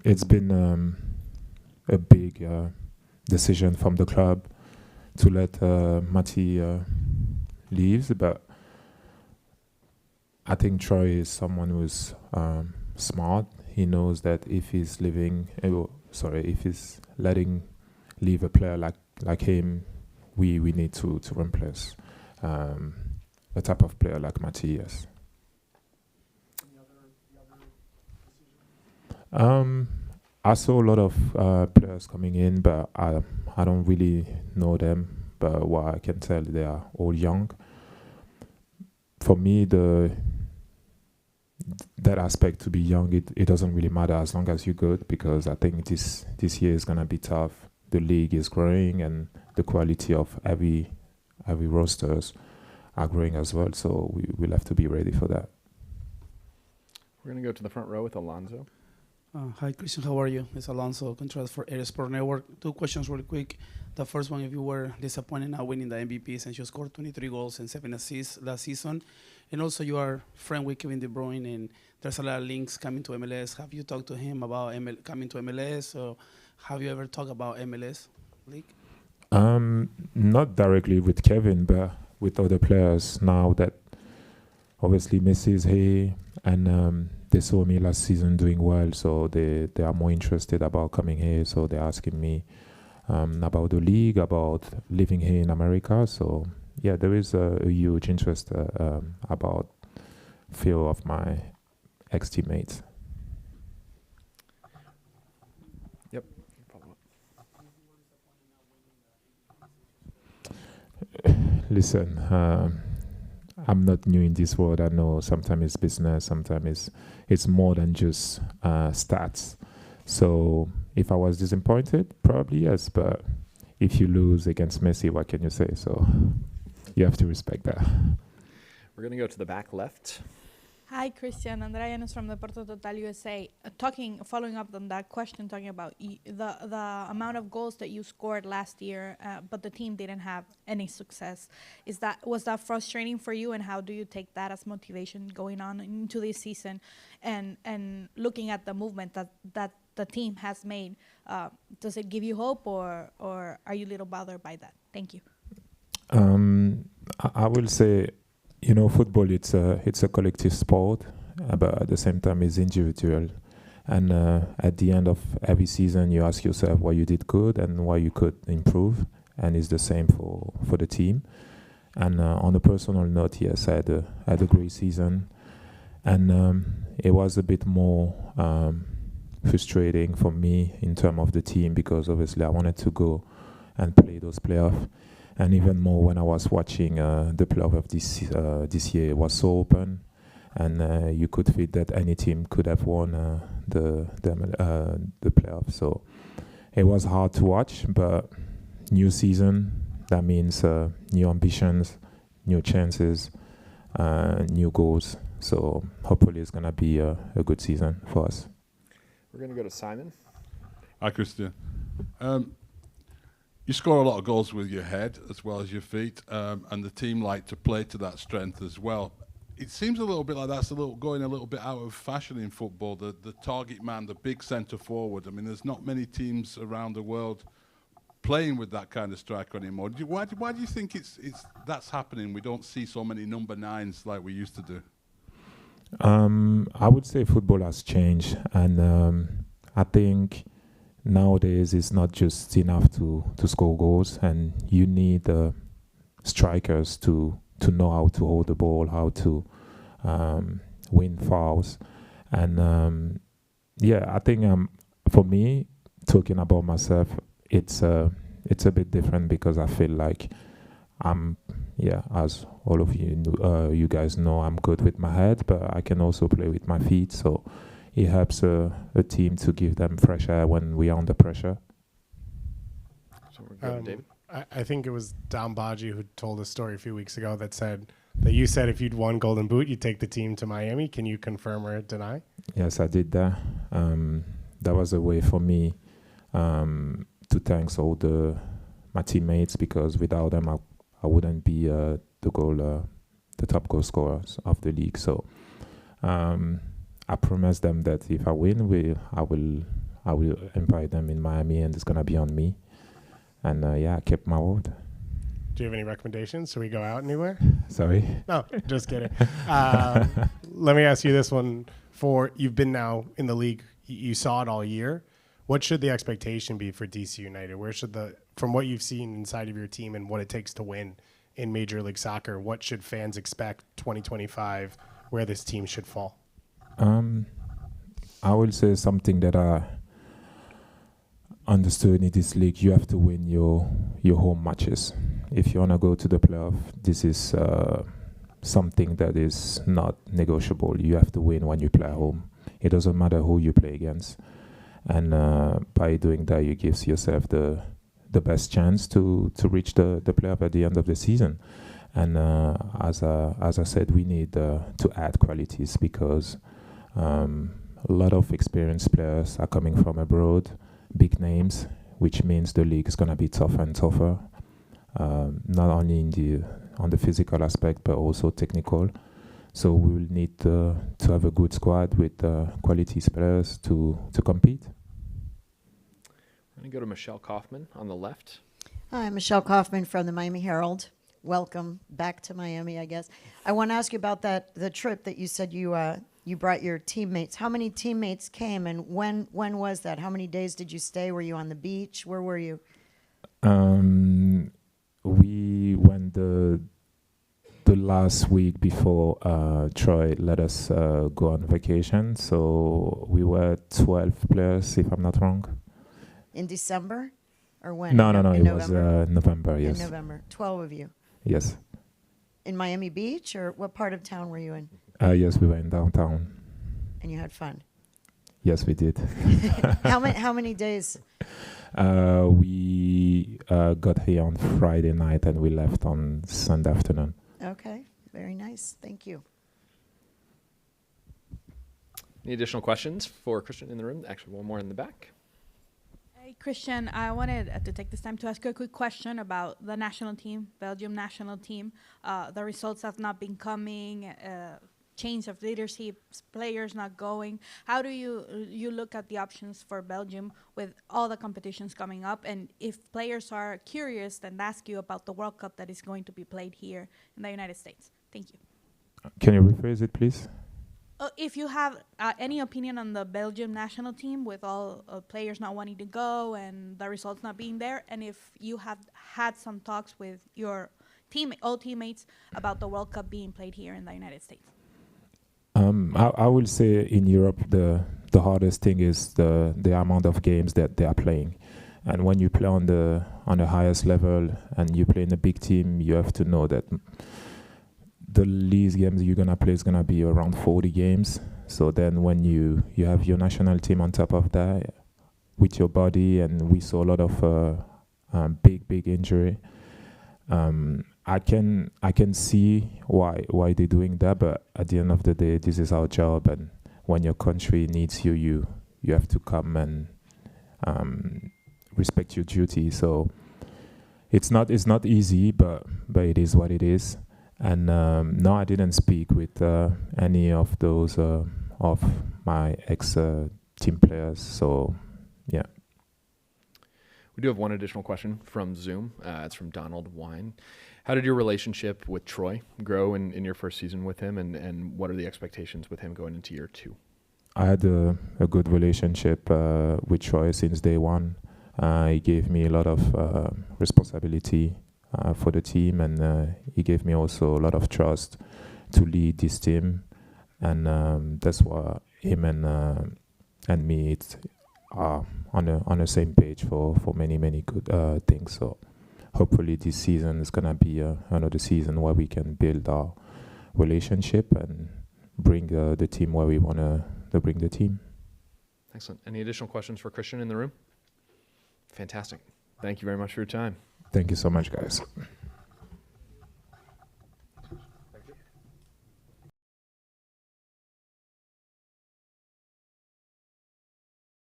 It's been a big decision from the club to let Mati leave, but I think Troy is someone who's smart. He knows that if he's if he's letting leave a player like him, we need to replace a type of player like Matthias. I saw a lot of players coming in, but I don't really know them. But what I can tell, they are all young. For me, that aspect to be young, it doesn't really matter as long as you're good, because I think this year is gonna be tough. The league is growing, and the quality of every rosters are growing as well. So we'll have to be ready for that. We're gonna go to the front row with Alonso. Hi, Christian. How are you? It's Alonso, contrast for Air Sport Network. 2 questions really quick. The first one, if you were disappointed not winning the MVP since you scored 23 goals and 7 assists last season, and also you are friend with Kevin De Bruyne, and there's a lot of links coming to MLS. Have you talked to him about coming to MLS, or have you ever talked about MLS League? Not directly with Kevin, but with other players. Now that obviously Messi is here, and they saw me last season doing well, so they are more interested about coming here. So they're asking me about the league, about living here in America. So yeah, there is a huge interest about few of my ex-teammates. Yep. Listen, I'm not new in this world. I know sometimes it's business, sometimes it's more than just stats. So if I was disappointed, probably yes. But if you lose against Messi, what can you say? So you have to respect that. We're going to go to the back left. Hi, Christian. Andrea Llanos from Deportes Total USA. Following up on that question, talking about the amount of goals that you scored last year, but the team didn't have any success. Was that frustrating for you, and how do you take that as motivation going on into this season, and looking at the movement that the team has made? Does it give you hope, or are you a little bothered by that? Thank you. I will say, football, it's a collective sport, but at the same time it's individual. And at the end of every season, you ask yourself what you did good and what you could improve. And it's the same for the team. And on a personal note, yes, I had a great season. And it was a bit more frustrating for me in terms of the team, because obviously I wanted to go and play those playoffs. And even more when I was watching the playoff of this year, it was so open, and you could feel that any team could have won the playoff. So it was hard to watch, but new season, that means new ambitions, new chances, new goals. So hopefully it's gonna be a good season for us. We're going to go to Simon. Hi, Christian. You score a lot of goals with your head as well as your feet, and the team like to play to that strength as well. It seems a little bit like that's going a little bit out of fashion in football, the target man, the big centre forward. I mean, there's not many teams around the world playing with that kind of striker anymore. Why do you think that's happening? We don't see so many number 9s like we used to do. I would say football has changed, and I think nowadays it's not just enough to score goals, and you need strikers to know how to hold the ball, how to win fouls. And I think for me, talking about myself, it's a bit different, because I feel like as all of you guys know, I'm good with my head, but I can also play with my feet. So it helps a team to give them fresh air when we are under pressure. So we're going to David. I think it was Dom Baji who told a story a few weeks ago that you said if you'd won Golden Boot, you'd take the team to Miami. Can you confirm or deny? Yes, I did that. That was a way for me to thank all my teammates, because without them, I wouldn't be the top goal scorers of the league. So I promised them that if I win, I will invite them in Miami, and it's gonna be on me. And I kept my word. Do you have any recommendations? Should we go out anywhere? Sorry. No, just kidding. Let me ask you this one. You've been now in the league, you saw it all year. What should the expectation be for DC United? From what you've seen inside of your team and what it takes to win in Major League Soccer, what should fans expect 2025, where this team should fall? I will say something that I understood in this league. You have to win your home matches. If you want to go to the playoff, this is something that is not negotiable. You have to win when you play at home. It doesn't matter who you play against. And by doing that, you give yourself the best chance to reach the playoff at the end of the season. And as I said, we need to add qualities because a lot of experienced players are coming from abroad, big names, which means the league is going to be tougher and tougher, not only on the physical aspect, but also technical. So we will need to have a good squad with quality players to compete. I'm going to go to Michelle Kaufman on the left. Hi, I'm Michelle Kaufman from the Miami Herald. Welcome back to Miami, I guess. I want to ask you about the trip that you said you brought your teammates. How many teammates came, and when was that? How many days did you stay? Were you on the beach? Where were you? We went the last week before Troy let us go on vacation. So we were 12 players, if I'm not wrong. In December? Or when? No. In It was November, yes. In November. 12 of you. Yes. In Miami Beach, or what part of town were you in? Yes, we were in downtown. And you had fun? Yes, we did. How many days? We got here on Friday night and we left on Sunday afternoon. Okay, very nice. Thank you. Any additional questions for Christian in the room? Actually, one more in the back. Hey, Christian, I wanted to take this time to ask you a quick question about the national team, Belgium national team. The results have not been coming, change of leadership, players not going. How do you look at the options for Belgium with all the competitions coming up? And if players are curious, then ask you about the World Cup that is going to be played here in the United States. Thank you. Can you rephrase it, please? If you have any opinion on the Belgium national team with all players not wanting to go and the results not being there, and if you have had some talks with your old teammates about the World Cup being played here in the United States. I will say in Europe the hardest thing is the amount of games that they are playing. And when you play on the highest level and you play in a big team, you have to know that the least games you're going to play is going to be around 40 games. So then when you have your national team on top of that, with your body, and we saw a lot of big injury, I can see why they're doing that, but at the end of the day, this is our job, and when your country needs you, you have to come and respect your duty. So it's not easy, but it is what it is. And no, I didn't speak with any of those of my ex-team players. So, yeah. We do have one additional question from Zoom. It's from Donald Wine. How did your relationship with Troy grow in your first season with him, and what are the expectations with him going into year 2? I had a good relationship with Troy since day one. He gave me a lot of responsibility for the team, and he gave me also a lot of trust to lead this team, and that's why him and me are on the same page for many good things. So hopefully this season is gonna be another season where we can build our relationship and bring the team where we wanna bring the team. Excellent. Any additional questions for Christian in the room? Fantastic. Thank you very much for your time. Thank you so much, guys.